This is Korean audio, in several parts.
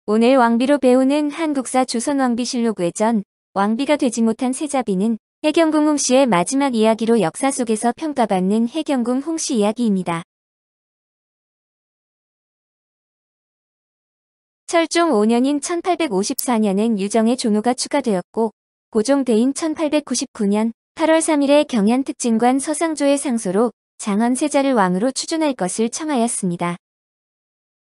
오늘 왕비로 배우는 한국사 조선왕비실록 외전 왕비가 되지 못한 세자비는 해경궁 홍씨의 마지막 이야기로 역사 속에서 평가받는 해경궁 홍씨 이야기입니다. 철종 5년인 1854년엔 유정의 종호가 추가되었고 고종대인 1899년 8월 3일에 경얀특진관 서상조의 상소로 장헌세자를 왕으로 추존할 것을 청하였습니다.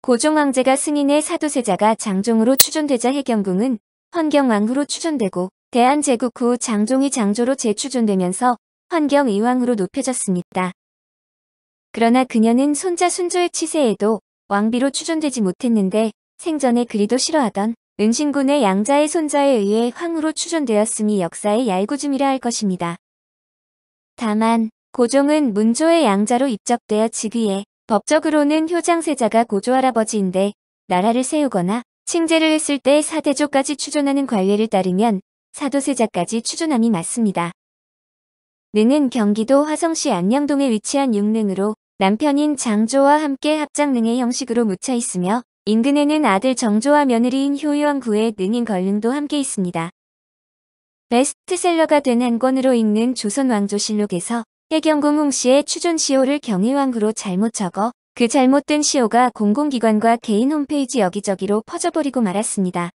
고종황제가 승인해 사도세자가 장종으로 추존되자 해경궁은 헌경왕후로 추존되고 대한제국 후 장종이 장조로 재추존되면서 헌경의왕으로 높여졌습니다. 그러나 그녀는 손자 순조의 치세에도 왕비로 추존되지 못했는데 생전에 그리도 싫어하던 은신군의 양자의 손자에 의해 황후로 추존되었음이 역사의 얄궂음이라 할 것입니다. 다만 고종은 문조의 양자로 입적되어 즉위해 법적으로는 효장세자가 고조할아버지인데 나라를 세우거나 칭제를 했을 때 사대조까지 추존하는 관례를 따르면 사도세자까지 추존함이 맞습니다. 능은 경기도 화성시 안녕동에 위치한 육능으로 남편인 장조와 함께 합장능의 형식으로 묻혀 있으며 인근에는 아들 정조와 며느리인 효유왕후의 능인 걸릉도 함께 있습니다. 베스트셀러가 된 한 권으로 읽는 조선왕조실록에서 해경궁 홍씨의 추존시호를 경의왕후로 잘못 적어 그 잘못된 시호가 공공기관과 개인 홈페이지 여기저기로 퍼져버리고 말았습니다.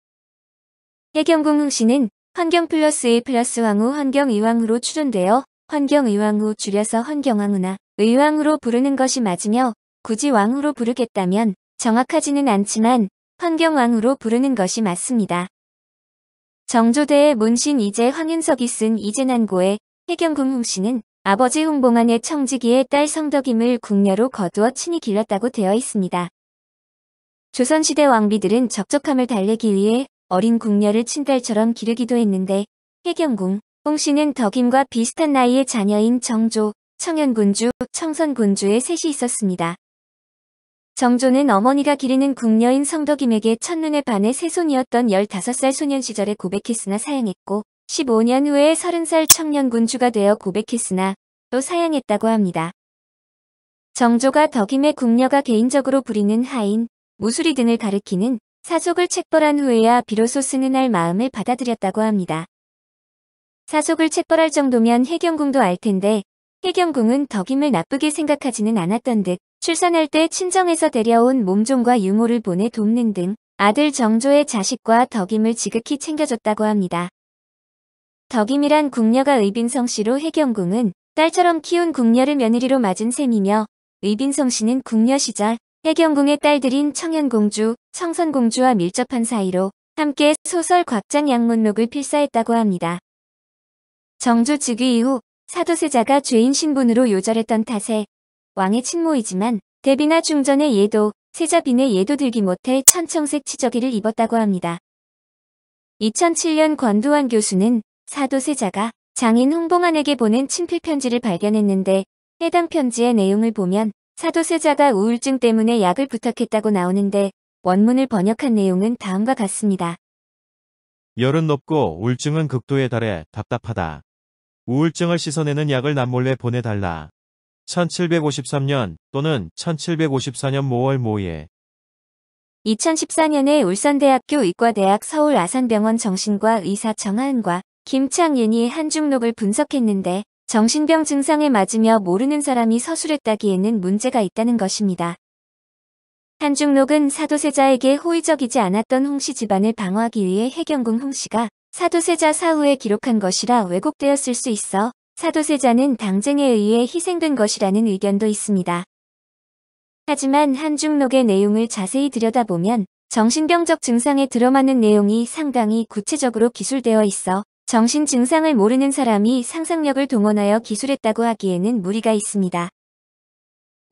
해경궁 홍씨는 헌경 플러스 1 플러스 왕후 헌경의왕후로 추존되어 헌경의왕후 줄여서 헌경왕후나 의왕후로 부르는 것이 맞으며 굳이 왕후로 부르겠다면 정확하지는 않지만 헌경왕후로 부르는 것이 맞습니다. 정조대의 문신 이제 황윤석이 쓴 이제난고에 해경궁 홍씨는 아버지 홍봉안의 청지기의 딸 성덕임을 궁녀로 거두어 친히 길렀다고 되어 있습니다. 조선시대 왕비들은 적적함을 달래기 위해 어린 궁녀를 친딸처럼 기르기도 했는데 해경궁 홍씨는 덕임과 비슷한 나이의 자녀인 정조, 청현군주, 청선군주의 셋이 있었습니다. 정조는 어머니가 기르는 궁녀인 성덕임에게 첫눈에 반해 새손이었던 15살 소년 시절에 고백했으나 사양했고 15년 후에 30살 청년군주가 되어 고백했으나 또 사양했다고 합니다. 정조가 덕임의 궁녀가 개인적으로 부리는 하인, 무술이 등을 가리키는 사속을 책벌한 후에야 비로소 승인할 마음을 받아들였다고 합니다. 사속을 책벌할 정도면 해경궁도 알 텐데 해경궁은 덕임을 나쁘게 생각하지는 않았던 듯 출산할 때 친정에서 데려온 몸종과 유모를 보내 돕는 등 아들 정조의 자식과 덕임을 지극히 챙겨줬다고 합니다. 덕임이란 궁녀가 의빈성씨로 해경궁은 딸처럼 키운 궁녀를 며느리로 맞은 셈이며 의빈성씨는 궁녀 시절 해경궁의 딸들인 청현공주, 청선공주와 밀접한 사이로 함께 소설 곽장양문록을 필사했다고 합니다. 정조 즉위 이후 사도세자가 죄인 신분으로 요절했던 탓에 왕의 친모이지만 대비나 중전의 예도, 세자빈의 예도 들기 못해 천청색 치저기를 입었다고 합니다. 2007년 권두환 교수는 사도세자가 장인 홍봉안에게 보낸 친필편지를 발견했는데 해당 편지의 내용을 보면 사도세자가 우울증 때문에 약을 부탁했다고 나오는데 원문을 번역한 내용은 다음과 같습니다. 열은 높고 우울증은 극도에 달해 답답하다. 우울증을 씻어내는 약을 남몰래 보내달라. 1753년 또는 1754년 5월 5일 2014년에 울산대학교 의과대학 서울 아산병원 정신과 의사 정하은과 김창윤이 한중록을 분석했는데 정신병 증상에 맞으며 모르는 사람이 서술했다기에는 문제가 있다는 것입니다. 한중록은 사도세자에게 호의적이지 않았던 홍씨 집안을 방어하기 위해 해경궁 홍씨가 사도세자 사후에 기록한 것이라 왜곡되었을 수 있어 사도세자는 당쟁에 의해 희생된 것이라는 의견도 있습니다. 하지만 한중록의 내용을 자세히 들여다보면 정신병적 증상에 들어맞는 내용이 상당히 구체적으로 기술되어 있어 정신 증상을 모르는 사람이 상상력을 동원하여 기술했다고 하기에는 무리가 있습니다.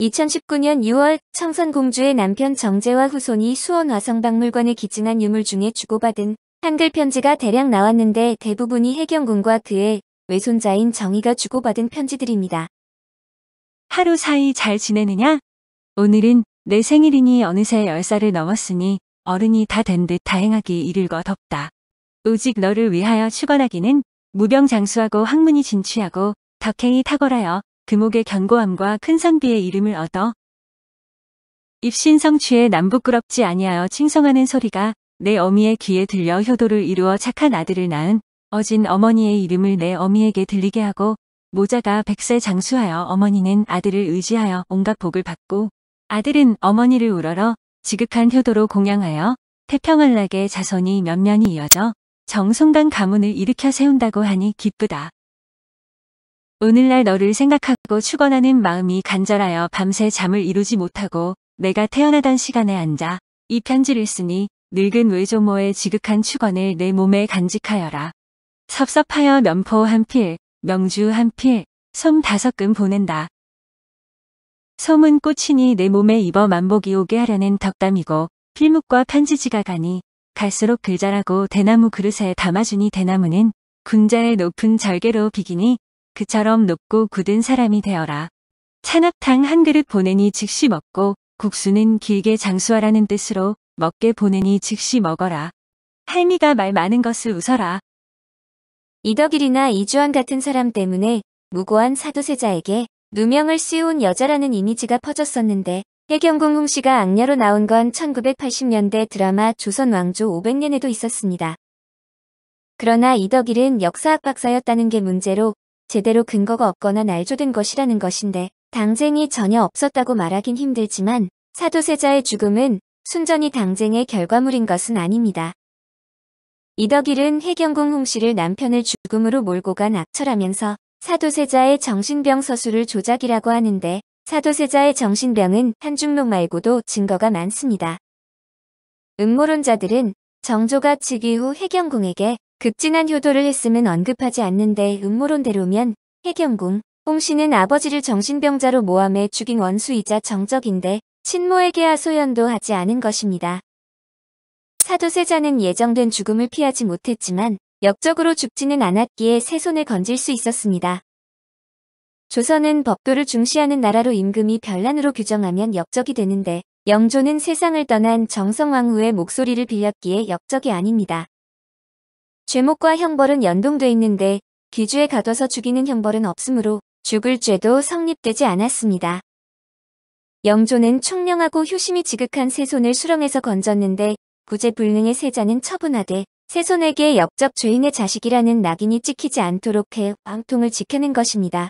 2019년 6월 청선공주의 남편 정재와 후손이 수원화성박물관에 기증한 유물 중에 주고받은 한글 편지가 대량 나왔는데 대부분이 해경궁과 그의 외손자인 정희가 주고받은 편지들입니다. 하루 사이 잘 지내느냐? 오늘은 내 생일이니 어느새 10살을 넘었으니 어른이 다 된 듯 다행하기 이를 것 없다. 오직 너를 위하여 축원하기는 무병장수하고 학문이 진취하고 덕행이 탁월하여 금옥의 견고함과 큰 선비의 이름을 얻어 입신성취에 남부끄럽지 아니하여 칭송하는 소리가 내 어미의 귀에 들려 효도를 이루어 착한 아들을 낳은 어진 어머니의 이름을 내 어미에게 들리게 하고 모자가 100세 장수하여 어머니는 아들을 의지하여 온갖 복을 받고 아들은 어머니를 우러러 지극한 효도로 공양하여 태평한락의 자손이 면면이 이어져 정송간 가문을 일으켜 세운다고 하니 기쁘다. 오늘날 너를 생각하고 축원하는 마음이 간절하여 밤새 잠을 이루지 못하고 내가 태어나던 시간에 앉아 이 편지를 쓰니 늙은 외조모의 지극한 축원을 내 몸에 간직하여라. 섭섭하여 면포 한 필, 명주 한 필, 솜 5금 보낸다. 솜은 꽃이니 내 몸에 입어 만복이 오게 하려는 덕담이고 필묵과 편지지가 가니 갈수록 글자라고 대나무 그릇에 담아주니 대나무는 군자의 높은 절개로 비기니 그처럼 높고 굳은 사람이 되어라. 찬압탕 한 그릇 보내니 즉시 먹고 국수는 길게 장수하라는 뜻으로 먹게 보내니 즉시 먹어라. 할미가 말 많은 것을 웃어라. 이덕일이나 이주환 같은 사람 때문에 무고한 사도세자에게 누명을 씌운 여자라는 이미지가 퍼졌었는데 해경궁 홍씨가 악녀로 나온 건 1980년대 드라마 조선 왕조 500년에도 있었습니다. 그러나 이덕일은 역사학 박사였다는 게 문제로 제대로 근거가 없거나 날조된 것이라는 것인데 당쟁이 전혀 없었다고 말하긴 힘들지만 사도세자의 죽음은 순전히 당쟁의 결과물인 것은 아닙니다. 이덕일은 해경궁 홍씨를 남편을 죽음으로 몰고 간 악처라면서 사도세자의 정신병 서술을 조작이라고 하는데 사도세자의 정신병은 한중록 말고도 증거가 많습니다. 음모론자들은 정조가 즉위 후 해경궁에게 극진한 효도를 했음은 언급하지 않는데 음모론대로면 해경궁 홍씨는 아버지를 정신병자로 모함해 죽인 원수이자 정적인데 친모에게 하소연도 하지 않은 것입니다. 사도세자는 예정된 죽음을 피하지 못했지만 역적으로 죽지는 않았기에 세손을 건질 수 있었습니다. 조선은 법도를 중시하는 나라로 임금이 별난으로 규정하면 역적이 되는데 영조는 세상을 떠난 정성왕후의 목소리를 빌렸기에 역적이 아닙니다. 죄목과 형벌은 연동돼 있는데 귀주에 가둬서 죽이는 형벌은 없으므로 죽을 죄도 성립되지 않았습니다. 영조는 총명하고 효심이 지극한 세손을 수렁에서 건졌는데 구제불능의 세자는 처분하되 세손에게 역적 죄인의 자식이라는 낙인이 찍히지 않도록 해 왕통을 지켜낸 것입니다.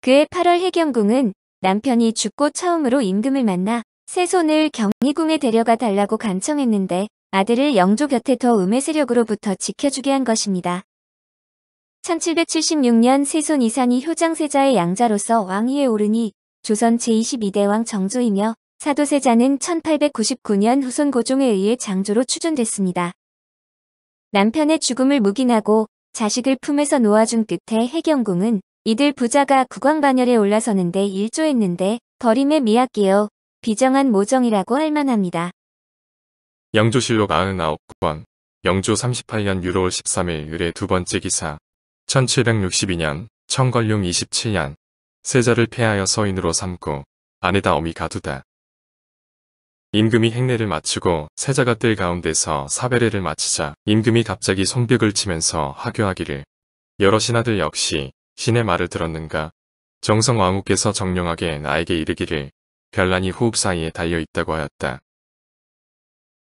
그해 8월 해경궁은 남편이 죽고 처음으로 임금을 만나 세손을 경희궁에 데려가 달라고 간청했는데 아들을 영조 곁에 더 음의 세력으로부터 지켜주게 한 것입니다. 1776년 세손 이산이 효장세자의 양자로서 왕위에 오르니 조선 제22대 왕 정조이며 사도세자는 1899년 후손 고종에 의해 장조로 추존됐습니다. 남편의 죽음을 묵인하고 자식을 품에서 놓아준 끝에 해경궁은 이들 부자가 국왕반열에 올라서는데 일조했는데 버림에 미약기여 비정한 모정이라고 할 만합니다. 영조실록 99권 영조 38년 유로월 13일 을의 두 번째 기사 1762년 청걸룡 27년 세자를 폐하여 서인으로 삼고 안에다 어미 가두다. 임금이 행례를 마치고 세자가 뜰 가운데서 사배례를 마치자 임금이 갑자기 손뼉을 치면서 하교하기를 여러 신하들 역시 신의 말을 들었는가? 정성왕후께서 정령하게 나에게 이르기를 별난이 호흡 사이에 달려있다고 하였다.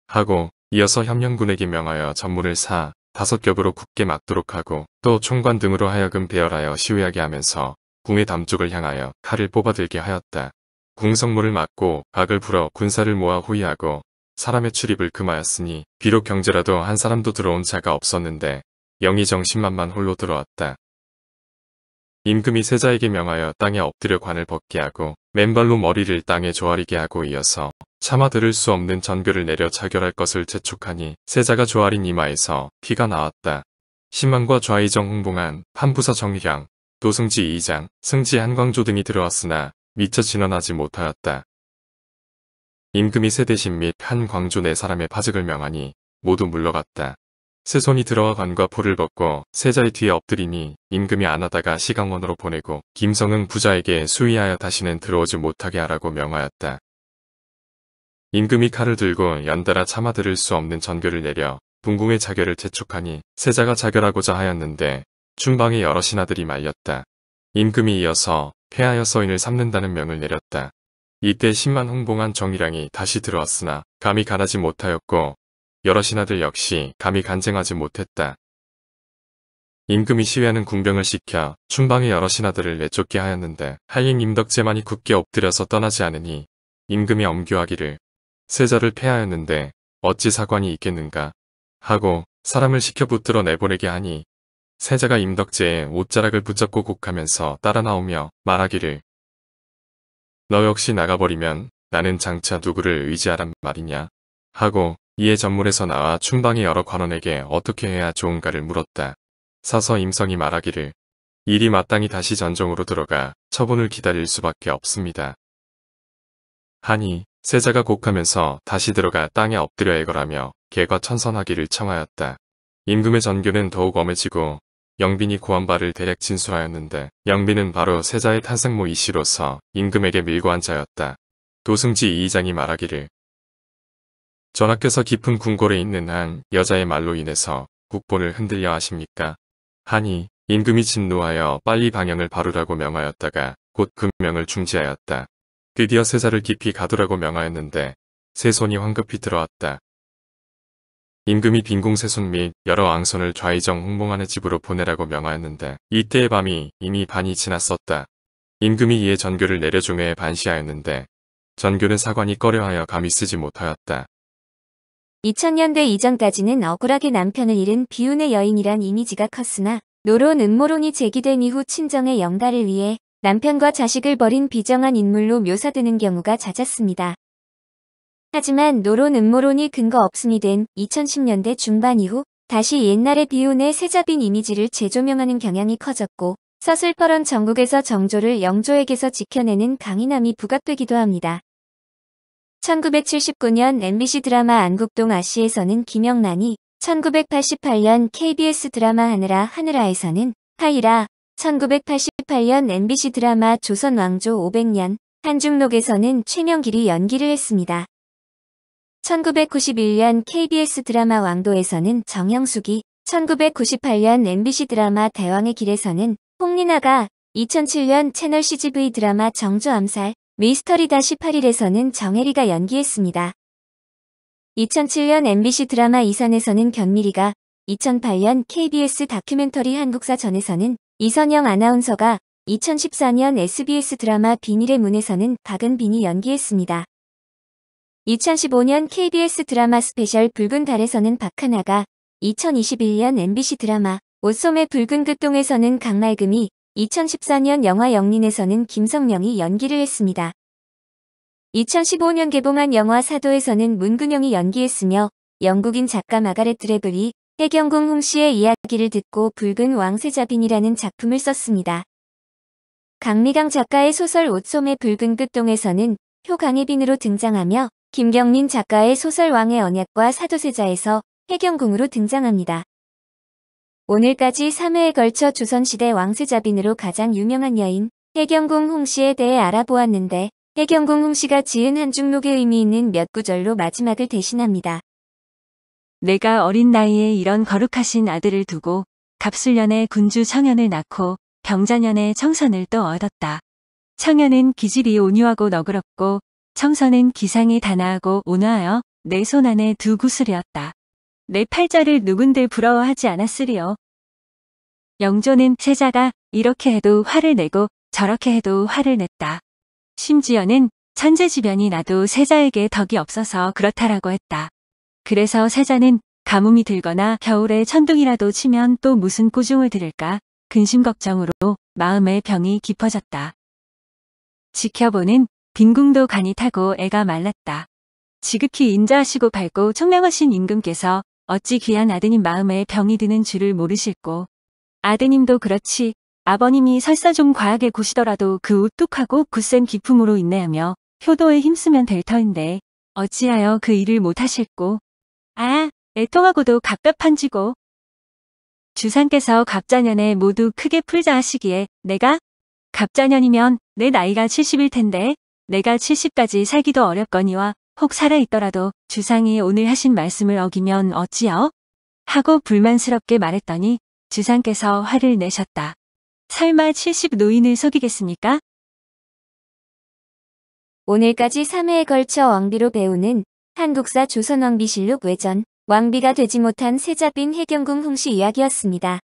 하고 이어서 협령군에게 명하여 전문을 사 5겹으로 굳게 막도록 하고 또 총관 등으로 하여금 배열하여 시위하게 하면서 궁의 담쪽을 향하여 칼을 뽑아들게 하였다. 궁성문을 막고 박을 불어 군사를 모아 호위하고 사람의 출입을 금하였으니 비록 경제라도 한 사람도 들어온 자가 없었는데 영의 정신만만 홀로 들어왔다. 임금이 세자에게 명하여 땅에 엎드려 관을 벗게 하고 맨발로 머리를 땅에 조아리게 하고 이어서 차마 들을 수 없는 전교를 내려 자결할 것을 재촉하니 세자가 조아린 이마에서 피가 나왔다. 신망과 좌의정 홍봉안, 판부사 정희량, 도승지 이장, 승지 한광조 등이 들어왔으나 미처 진언하지 못하였다. 임금이 세대신 및 한광조 4사람의 파직을 명하니 모두 물러갔다. 세손이 들어와 관과 포를 벗고 세자의 뒤에 엎드리니 임금이 안 하다가 시강원으로 보내고 김성응 부자에게 수의하여 다시는 들어오지 못하게 하라고 명하였다. 임금이 칼을 들고 연달아 차마 들을 수 없는 전교를 내려 bun궁의 자결을 재촉하니 세자가 자결하고자 하였는데 춘방의 여러 신하들이 말렸다. 임금이 이어서 폐하여 서인을 삼는다는 명을 내렸다. 이때 10만 홍봉한 정의량이 다시 들어왔으나 감히 가라지 못하였고 여러 신하들 역시 감히 간쟁하지 못했다. 임금이 시위하는 궁병을 시켜 충방의 여러 신하들을 내쫓게 하였는데 하인 임덕재만이 굳게 엎드려서 떠나지 않으니 임금이 엄교하기를 세자를 폐하였는데 어찌 사관이 있겠는가 하고 사람을 시켜 붙들어 내보내게 하니 세자가 임덕재의 옷자락을 붙잡고 곡하면서 따라 나오며 말하기를 너 역시 나가버리면 나는 장차 누구를 의지하란 말이냐 하고 이에 전문에서 나와 충방의 여러 관원에게 어떻게 해야 좋은가를 물었다. 서서 임성이 말하기를 일이 마땅히 다시 전정으로 들어가 처분을 기다릴 수밖에 없습니다. 하니 세자가 곡하면서 다시 들어가 땅에 엎드려 애걸하며 개과 천선하기를 청하였다. 임금의 전교는 더욱 엄해지고 영빈이 고한 바를 대략 진술하였는데 영빈은 바로 세자의 탄생모 이씨로서 임금에게 밀고 한 자였다. 도승지 이의장이 말하기를 전하께서 깊은 궁궐에 있는 한 여자의 말로 인해서 국본을 흔들려 하십니까? 하니 임금이 진노하여 빨리 방향을 바르라고 명하였다가 곧 그 명을 중지하였다. 드디어 세자를 깊이 가두라고 명하였는데 세손이 황급히 들어왔다. 임금이 빈궁세손 및 여러 앙손을 좌의정 홍봉안의 집으로 보내라고 명하였는데 이때의 밤이 이미 반이 지났었다. 임금이 이에 전교를 내려 중회에 반시하였는데 전교는 사관이 꺼려하여 감히 쓰지 못하였다. 2000년대 이전까지는 억울하게 남편을 잃은 비운의 여인이란 이미지가 컸으나 노론 음모론이 제기된 이후 친정의 영달을 위해 남편과 자식을 버린 비정한 인물로 묘사되는 경우가 잦았습니다. 하지만 노론 음모론이 근거 없음이 된 2010년대 중반 이후 다시 옛날의 비운의 세자빈 이미지를 재조명하는 경향이 커졌고 서슬퍼런 전국에서 정조를 영조에게서 지켜내는 강인함이 부각되기도 합니다. 1979년 MBC 드라마 안국동 아씨에서는 김영란이, 1988년 KBS 드라마 하늘아에서는 하이라, 1988년 MBC 드라마 조선 왕조 500년 한중록에서는 최명길이 연기를 했습니다. 1991년 KBS 드라마 왕도에서는 정형숙이, 1998년 MBC 드라마 대왕의 길에서는 홍리나가, 2007년 채널 CGV 드라마 정조암살, 미스터리-8일에서는 정혜리가 연기했습니다. 2007년 MBC 드라마 이선에서는 견미리가, 2008년 KBS 다큐멘터리 한국사전에서는 이선영 아나운서가, 2014년 SBS 드라마 비밀의 문에서는 박은빈이 연기했습니다. 2015년 KBS 드라마 스페셜 붉은 달에서는 박하나가, 2021년 MBC 드라마 옷소매 붉은 끝동에서는 강말금이, 2014년 영화 영린에서는 김성령이 연기를 했습니다. 2015년 개봉한 영화 사도에서는 문근영이 연기했으며 영국인 작가 마가렛 드레블이 해경궁 홍씨의 이야기를 듣고 붉은 왕세자빈이라는 작품을 썼습니다. 강미강 작가의 소설 옷소매 붉은 끝동에서는 효강혜빈으로 등장하며 김경민 작가의 소설 왕의 언약과 사도세자에서 해경궁으로 등장합니다. 오늘까지 3회에 걸쳐 조선시대 왕세자빈으로 가장 유명한 여인 해경궁 홍씨에 대해 알아보았는데 해경궁 홍씨가 지은 한중록의 의미 있는 몇 구절로 마지막을 대신합니다. 내가 어린 나이에 이런 거룩하신 아들을 두고 갑술년에 군주 청년을 낳고 병자년에 청선을 또 얻었다. 청년은 기질이 온유하고 너그럽고 청선은 기상이 단아하고 온화하여 내 손 안에 두 구슬이었다. 내 팔자를 누군들 부러워하지 않았으리요. 영조는 세자가 이렇게 해도 화를 내고 저렇게 해도 화를 냈다. 심지어는 천재지변이 나도 세자에게 덕이 없어서 그렇다라고 했다. 그래서 세자는 가뭄이 들거나 겨울에 천둥이라도 치면 또 무슨 꾸중을 들을까 근심 걱정으로 마음의 병이 깊어졌다. 지켜보는 빈궁도 간이 타고 애가 말랐다. 지극히 인자하시고 밝고 총명하신 임금께서 어찌 귀한 아드님 마음에 병이 드는 줄을 모르실꼬. 아드님도 그렇지 아버님이 설사 좀 과하게 구시더라도 그 우뚝하고 굳센 기품으로 인내하며 효도에 힘쓰면 될 터인데 어찌하여 그 일을 못하실꼬. 아, 애통하고도 갑갑한지고. 주상께서 갑자년에 모두 크게 풀자 하시기에 내가 갑자년이면 내 나이가 70일 텐데 내가 70까지 살기도 어렵거니와 혹 살아있더라도 주상이 오늘 하신 말씀을 어기면 어찌여? 하고 불만스럽게 말했더니 주상께서 화를 내셨다. 설마 70 노인을 속이겠습니까? 오늘까지 3회에 걸쳐 왕비로 배우는 한국사 조선왕비실록 외전 왕비가 되지 못한 세자빈 해경궁 홍씨 이야기였습니다.